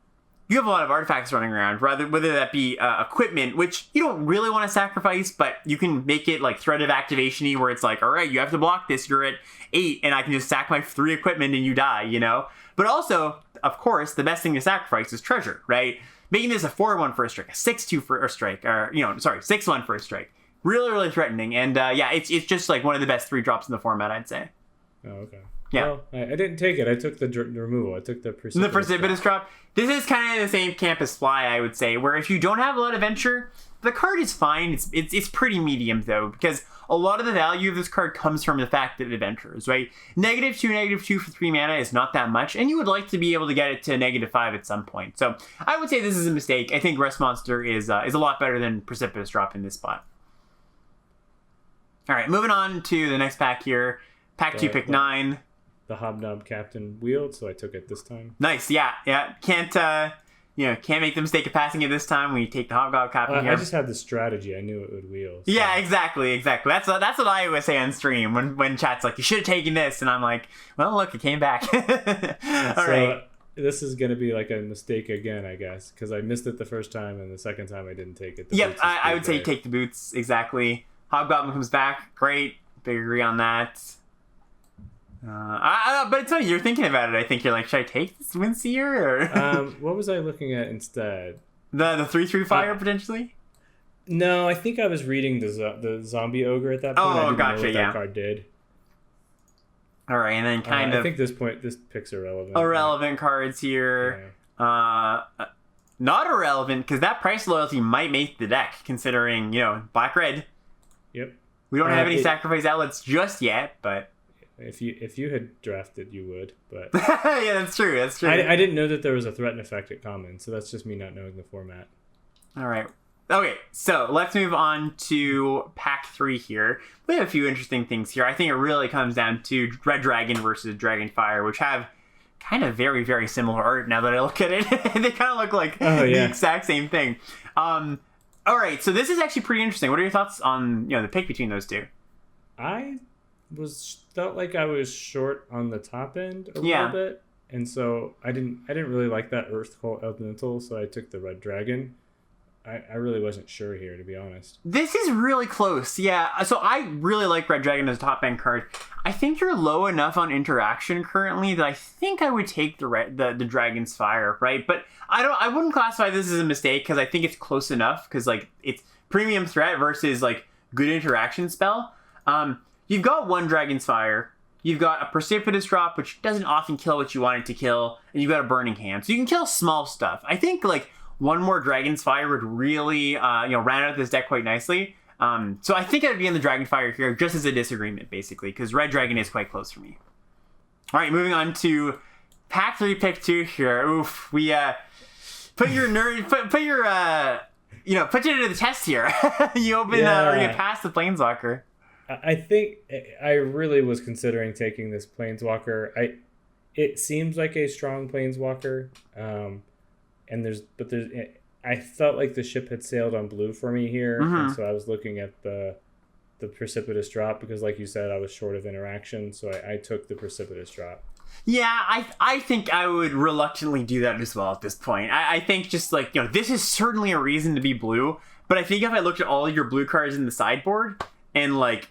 you have a lot of artifacts running around, whether that be equipment, which you don't really want to sacrifice, but you can make it like Thread of Activation-y, where it's like, all right, you have to block this, you're at 8, and I can just sack my 3 equipment and you die, But also, of course, the best thing to sacrifice is treasure, right? Making this a 4/1 first strike, a 6/2 first strike, or 6/1 first strike. Really, really threatening, and it's just like one of the best 3 drops in the format, I'd say. Oh, okay. Yeah. Well, I didn't take it. I took the removal. I took the precipitous drop. This is kind of the same camp as Fly, I would say, where if you don't have a lot of venture, the card is fine. It's pretty medium, though, because a lot of the value of this card comes from the fact that it adventures, right? -2 for 3 mana is not that much, and you would like to be able to get it to -5 at some point. So I would say this is a mistake. I think Rust Monster is a lot better than Precipitous Drop in this spot. All right, moving on to the next pack here. Pack 2, pick 9. The Hobnob Captain wheeled, so I took it this time. Nice, yeah. Can't make the mistake of passing it this time when you take the Hobgoblin Captain here. I just had the strategy. I knew it would wheel. So. Yeah, exactly. That's what I always say on stream when chat's like, you should have taken this, and I'm like, well, look, it came back. All right. This is going to be like a mistake again, I guess, because I missed it the first time, and the second time I didn't take it. Yep, I would say take the boots, exactly. Hobgoblin comes back. Great. Big agree on that. But it's funny, you're thinking about it. I think you're like, should I take this Windseer? Or what was I looking at instead? The 3/3 fire potentially? No, I think I was reading the Zombie Ogre at that point. I didn't know what that card did. All right, and then I think this pick's irrelevant. Irrelevant cards here. Yeah. Not irrelevant because that price loyalty might make the deck, considering black-red. Yep. We don't have any sacrifice outlets just yet, but. If you had drafted, you would, but yeah, that's true. I didn't know that there was a threat and effect at common, so that's just me not knowing the format. All right. Okay, so let's move on to pack 3 here. We have a few interesting things here. I think it really comes down to Red Dragon versus Dragonfire, which have kind of very, very similar art now that I look at it. They kind of look like the exact same thing. All right, so this is actually pretty interesting. What are your thoughts on the pick between those two? I felt like I was short on the top end a little bit, and so I didn't really like that Earth Cult Elemental, so I took the Red Dragon. I really wasn't sure here, to be honest. This is really close, yeah. So I really like Red Dragon as a top end card. I think you're low enough on interaction currently that I think I would take the Dragon's Fire, right? But I wouldn't classify this as a mistake because I think it's close enough because like it's premium threat versus like good interaction spell. You've got one Dragon's Fire, you've got a Precipitous Drop, which doesn't often kill what you want it to kill, and you've got a Burning Hand. So you can kill small stuff. I think like one more Dragon's Fire would really round out this deck quite nicely. So I think I'd be in the Dragonfire here just as a disagreement, basically, because Red Dragon is quite close for me. All right, moving on to pack 3, pick 2 here. Oof, we put you to the test here. You open or you pass the Planeswalker. I think I really was considering taking this Planeswalker. It seems like a strong Planeswalker, I felt like the ship had sailed on blue for me here, and so I was looking at the Precipitous Drop because, like you said, I was short of interaction, so I took the Precipitous Drop. Yeah, I think I would reluctantly do that as well at this point. I think just like, this is certainly a reason to be blue, but I think if I looked at all your blue cards in the sideboard and like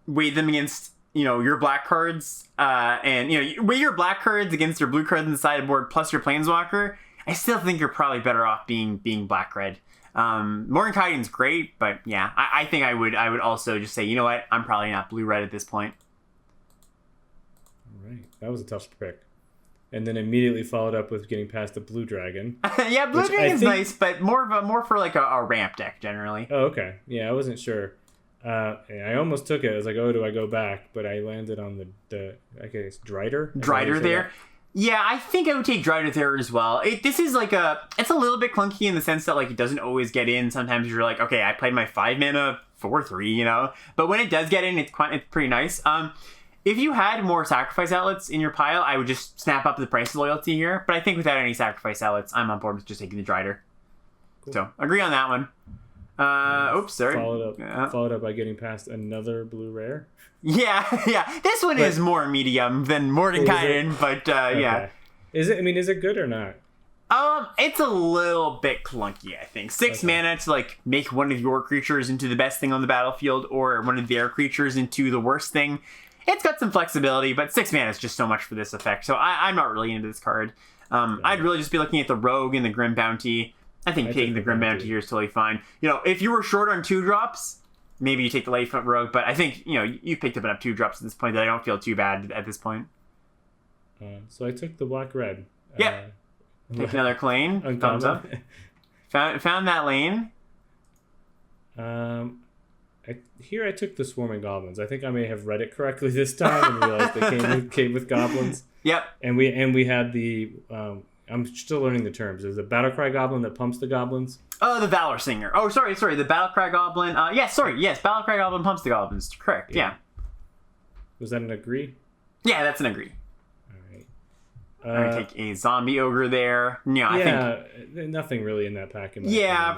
weighed them against your black cards and weigh your black cards against your blue cards in the sideboard plus your Planeswalker, I still think you're probably better off being black-red. Mordenkainen's great, but yeah, I think I would also just say, you know what, I'm probably not blue-red at this point. right. That was a tough pick. And then immediately followed up with getting past the Blue Dragon. Yeah, Blue Dragon's nice, but more for like a ramp deck generally. Oh, okay. Yeah, I wasn't sure. I almost took it. I was like, oh, do I go back? But I landed on the I guess, Drider. Drider there. Yeah, I think I would take Drider there as well. This is like it's a little bit clunky in the sense that like it doesn't always get in. Sometimes you're like, okay, I played my 5 mana 4/3, you know. But when it does get in, it's pretty nice. If you had more sacrifice outlets in your pile, I would just snap up the price of loyalty here. But I think without any sacrifice outlets, I'm on board with just taking the Drider. Cool. So agree on that one. Oops, sorry. Followed up by getting past another blue rare. Yeah. This one is more medium than Mordenkainen, but okay. Yeah. Is it good or not? It's a little bit clunky, I think. 6 mana to like make one of your creatures into the best thing on the battlefield, or one of their creatures into the worst thing. It's got some flexibility, but 6 mana is just so much for this effect. So I'm not really into this card. I'd really just be looking at the Rogue and the Grim Bounty. I think taking the Grim Bounty here is totally fine. You know, if you were short on 2-drops, maybe you take the late foot Rogue. But I think, you know, you picked up enough 2-drops at this point that I don't feel too bad at this point. So I took the black-red. Yep. Take another Kalane. Thumbs up. Found that lane. Here I took the Swarming Goblins. I think I may have read it correctly this time and realized they came with goblins. Yep. And we had the I'm still learning the terms. There's a Battlecry Goblin that pumps the goblins. Oh, the Valor Singer. Oh, sorry, the Battlecry Goblin. Yes, Battlecry Goblin pumps the goblins. Correct. Yeah. Was that an agree? Yeah, that's an agree. All right. I'm gonna take a Zombie Ogre there. No, I think nothing really in that pack.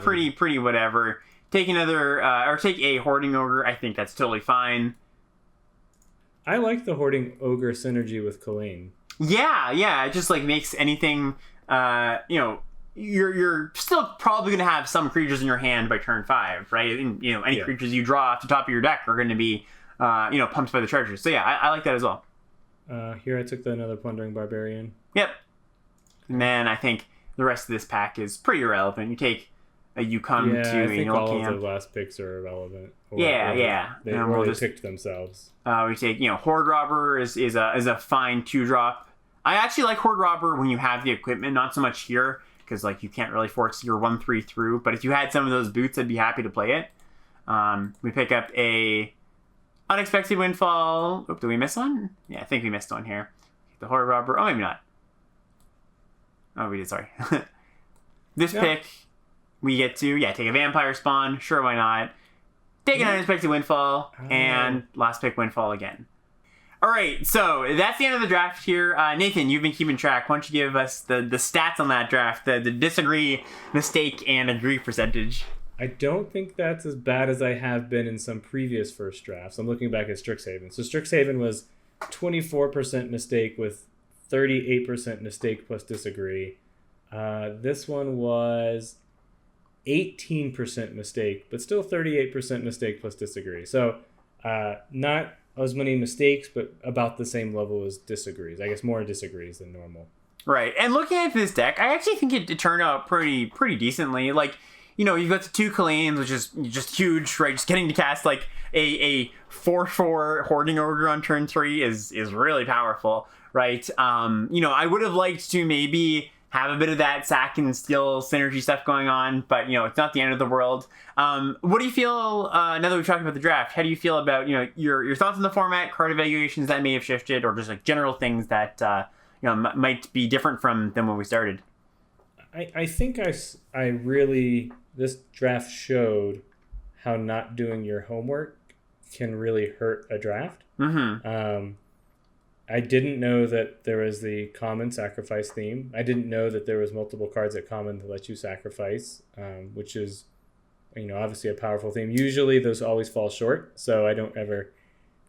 Pretty whatever. Take another, or take a Hoarding Ogre. I think that's totally fine. I like the Hoarding Ogre synergy with Kalane. Yeah. It just like makes anything, you know, you're still probably going to have some creatures in your hand by turn 5, right? And, you know, any creatures you draw off the top of your deck are going to be, you know, pumped by the treasures. So yeah, I like that as well. Here I took another Plundering Barbarian. Yep. And then I think the rest of this pack is pretty irrelevant. You take you come to I think all camp. of the last picks are irrelevant. They picked themselves. We take, you know, Horde Robber is a fine 2-drop. I actually like Horde Robber when you have the equipment, not so much here, because like you can't really force your 1/3 through. But if you had some of those boots, I'd be happy to play it. We pick up a Unexpected Windfall. Oop, did we miss one? Yeah, I think we missed one here. The Horde Robber. Oh, maybe not. Oh, we did. Sorry. Pick. We get to, take a Vampire Spawn. Sure, why not? Take an Unexpected Windfall, and last pick Windfall again. All right, so that's the end of the draft here. Nathan, you've been keeping track. Why don't you give us the stats on that draft, the disagree, mistake, and agree percentage? I don't think that's as bad as I have been in some previous first drafts. I'm looking back at Strixhaven. So Strixhaven was 24% mistake with 38% mistake plus disagree. This one was 18% mistake, but still 38% mistake plus disagree. So not as many mistakes, but about the same level as disagrees. I guess more disagrees than normal. Right. And looking at this deck, I actually think it turned out pretty decently. Like, you know, you've got the 2 Kalanes, which is just huge, right? Just getting to cast like a 4/4 Hoarding Ogre on turn 3 is really powerful, right? You know, I would have liked to maybe have a bit of that sack and steal synergy stuff going on, but, you know, it's not the end of the world. What do you feel, now that we've talked about the draft, how do you feel about, you know, your thoughts on the format, card evaluations that may have shifted, or just like general things that, you know, might be different than when we started? I think I really, this draft showed how not doing your homework can really hurt a draft. Mm-hmm. I didn't know that there was the common sacrifice theme. I didn't know that there was multiple cards at common that let you sacrifice, which is, you know, obviously a powerful theme. Usually those always fall short, so I don't ever,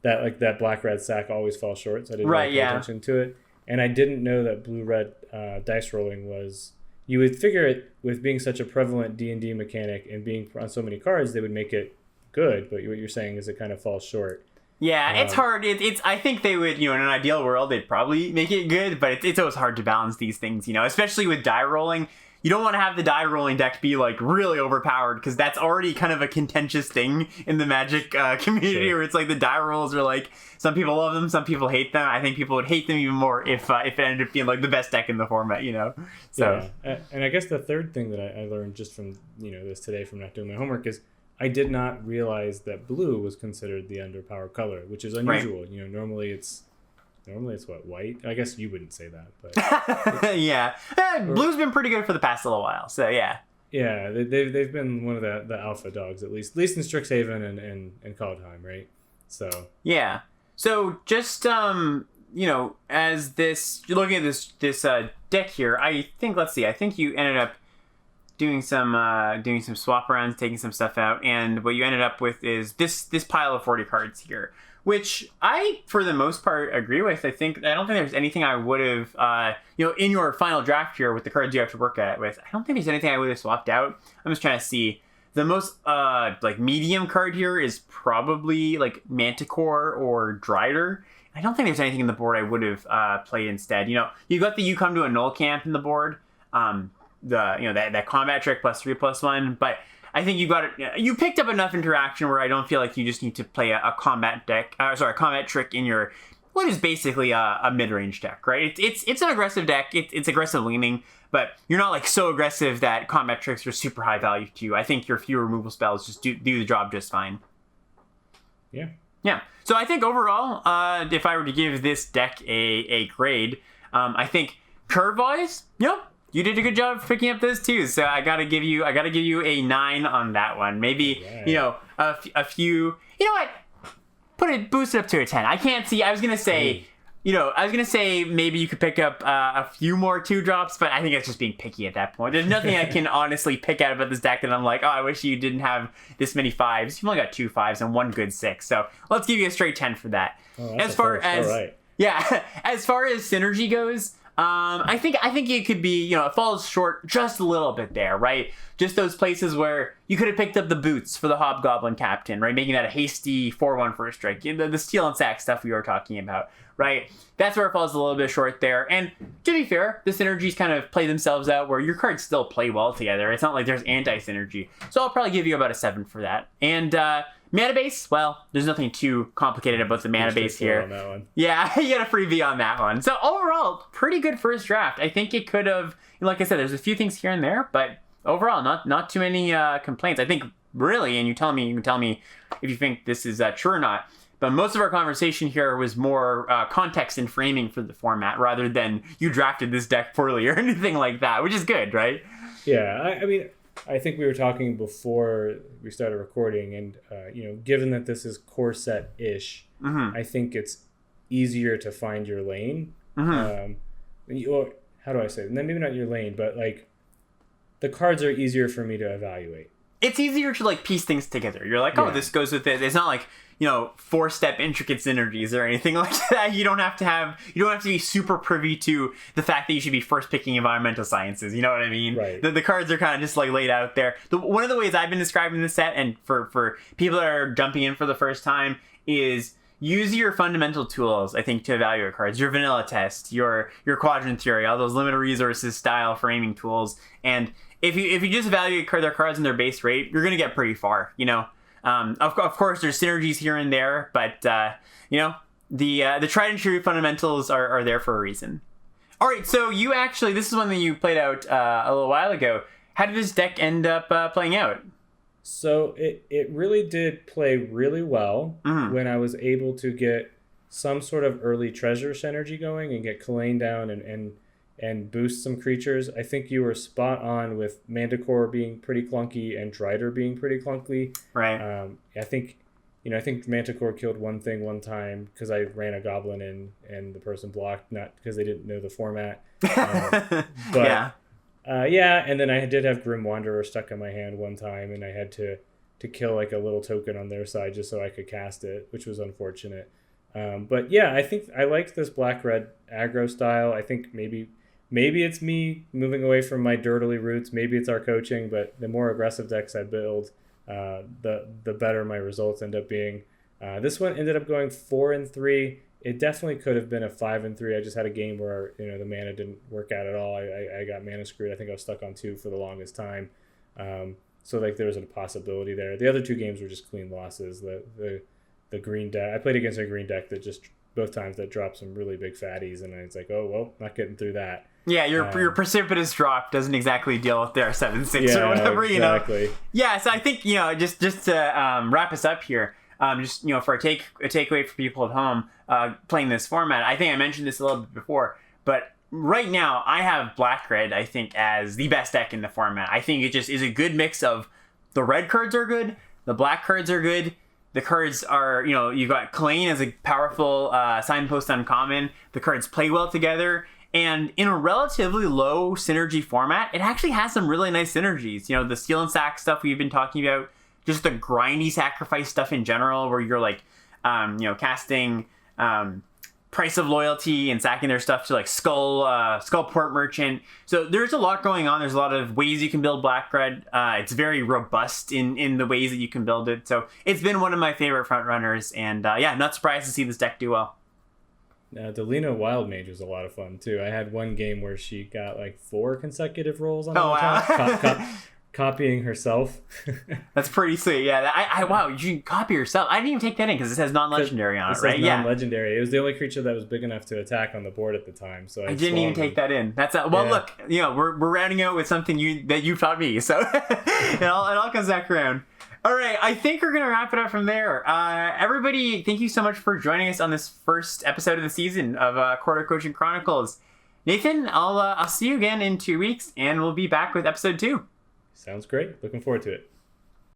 that black-red sack always falls short, so I didn't really pay attention to it. And I didn't know that blue-red dice rolling was, you would figure it, with being such a prevalent D&D mechanic and being on so many cards, they would make it good, but what you're saying is it kind of falls short. Yeah, it's hard. It's. I think they would, in an ideal world, they'd probably make it good, but it's always hard to balance these things, especially with die rolling. You don't want to have the die rolling deck be like really overpowered because that's already kind of a contentious thing in the Magic community, where it's like the die rolls are like some people love them, some people hate them. I think people would hate them even more if it ended up being like the best deck in the format, So yeah, and I guess the third thing that I learned just from this today from not doing my homework is I did not realize that blue was considered the underpowered color, which is unusual. Right. Normally it's what, white? I guess you wouldn't say that, but yeah, blue's been pretty good for the past little while. So yeah, they've been one of the alpha dogs at least in Strixhaven and Kaldheim, right? So yeah, so just as this you're looking at this deck here, I think you ended up doing some swap arounds, taking some stuff out, and what you ended up with is this pile of 40 cards here, which I, for the most part, agree with. I don't think there's anything I would have, in your final draft here with the cards you have to work at with. I don't think there's anything I would have swapped out. I'm just trying to see. The most medium card here is probably like Manticore or Drider. I don't think there's anything in the board I would have played instead. You got the You Come to a Null Camp in the board. That combat trick +3/+1, but I think you picked up enough interaction where I don't feel like you just need to play a combat trick in your what is basically a mid-range deck, right? It's an aggressive deck. It's aggressive leaning, but you're not like so aggressive that combat tricks are super high value to you. I think your few removal spells just do the job just fine. Yeah. So I think overall, if I were to give this deck a grade, I think curve-wise, you did a good job picking up those too. So I gotta give you a 9 on that one. Maybe a few. You know what? Boost it up to a 10. I can't see. I was gonna say maybe you could pick up a few more 2-drops, but I think it's just being picky at that point. There's nothing I can honestly pick out about this deck that I'm like, oh, I wish you didn't have this many 5s. You've only got 2 5s and 1 good 6. So let's give you a straight 10 for that. As far as synergy goes. I think it could be, it falls short just a little bit there, right? Just those places where you could have picked up the boots for the Hobgoblin Captain, right? Making that a hasty 4/1 first strike. The steal and sack stuff we were talking about, right? That's where it falls a little bit short there. And to be fair, the synergies kind of play themselves out where your cards still play well together. It's not like there's anti-synergy. So I'll probably give you about a 7 for that. And, mana base, well, there's nothing too complicated about the mana base here. On that one. Yeah, you got a freebie on that one. So overall, pretty good first draft. I think it could have, like I said, there's a few things here and there, but overall, not too many complaints. I think really, and you can tell me if you think this is true or not. But most of our conversation here was more context and framing for the format rather than you drafted this deck poorly or anything like that, which is good, right? Yeah, I mean, I think we were talking before we started recording, and given that this is core set-ish, I think it's easier to find your lane. Or how do I say it? Maybe not your lane, but like the cards are easier for me to evaluate. It's easier to like piece things together. You're like, this goes with it. It's not like 4-step intricate synergies or anything like that. You don't have to be super privy to the fact that you should be first picking environmental sciences. You know what I mean? Right. The cards are kind of just like laid out there. One of the ways I've been describing this set, and for people that are jumping in for the first time, is use your fundamental tools, I think, to evaluate cards. Your vanilla test, your quadrant theory, all those limited resources style framing tools. And if you just evaluate their cards and their base rate, you're going to get pretty far, Of course, there's synergies here and there, but, the tried and true fundamentals are there for a reason. All right, so you actually, this is one that you played out a little while ago. How did this deck end up playing out? So it really did play really well when I was able to get some sort of early treasure synergy going and get Kalain down and boost some creatures. I think you were spot on with Manticore being pretty clunky and Drider being pretty clunky. Right. I think Manticore killed one thing one time because I ran a goblin in and the person blocked, not because they didn't know the format. But yeah. And then I did have Grim Wanderer stuck in my hand one time, and I had to kill like a little token on their side just so I could cast it, which was unfortunate. But yeah, I think I liked this black-red aggro style. I think maybe it's me moving away from my dirtily roots. Maybe it's our coaching, but the more aggressive decks I build, the better my results end up being. This one ended up going 4-3. It definitely could have been a 5-3. I just had a game where the mana didn't work out at all. I got mana screwed. I think I was stuck on 2 for the longest time. So like there was a possibility there. The other 2 games were just clean losses. The green deck. I played against a green deck that just both times that dropped some really big fatties, and it's like, oh well, not getting through that. Yeah, your precipitous drop doesn't exactly deal with their 7/6 or whatever, exactly. Yeah, so I think just to wrap us up here, just for a takeaway for people at home playing this format. I think I mentioned this a little bit before, but right now I have black red. I think as the best deck in the format. I think it just is a good mix of the red cards are good, the black cards are good. The cards are, you've got Kalane as a powerful signpost uncommon. The cards play well together. And in a relatively low synergy format, it actually has some really nice synergies. The steal and sack stuff we've been talking about, just the grindy sacrifice stuff in general, where you're like, casting Price of Loyalty and sacking their stuff to like Skullport Merchant. So there's a lot going on. There's a lot of ways you can build black red. It's very robust in the ways that you can build it. So it's been one of my favorite front runners, and not surprised to see this deck do well. Delina Wild Mage was a lot of fun too. I had one game where she got like 4 consecutive rolls on the top, copying herself. That's pretty sweet. Yeah, wow, you can copy yourself. I didn't even take that in because it says non-legendary on it, right? Yeah, non-legendary. It was the only creature that was big enough to attack on the board at the time. So I didn't even take that in. That's look, we're rounding out with something that you taught me. So it all comes back around. All right, I think we're going to wrap it up from there. Everybody, thank you so much for joining us on this first episode of the season of Quarter Coaching Chronicles. Nathan, I'll see you again in 2 weeks, and we'll be back with episode 2. Sounds great. Looking forward to it.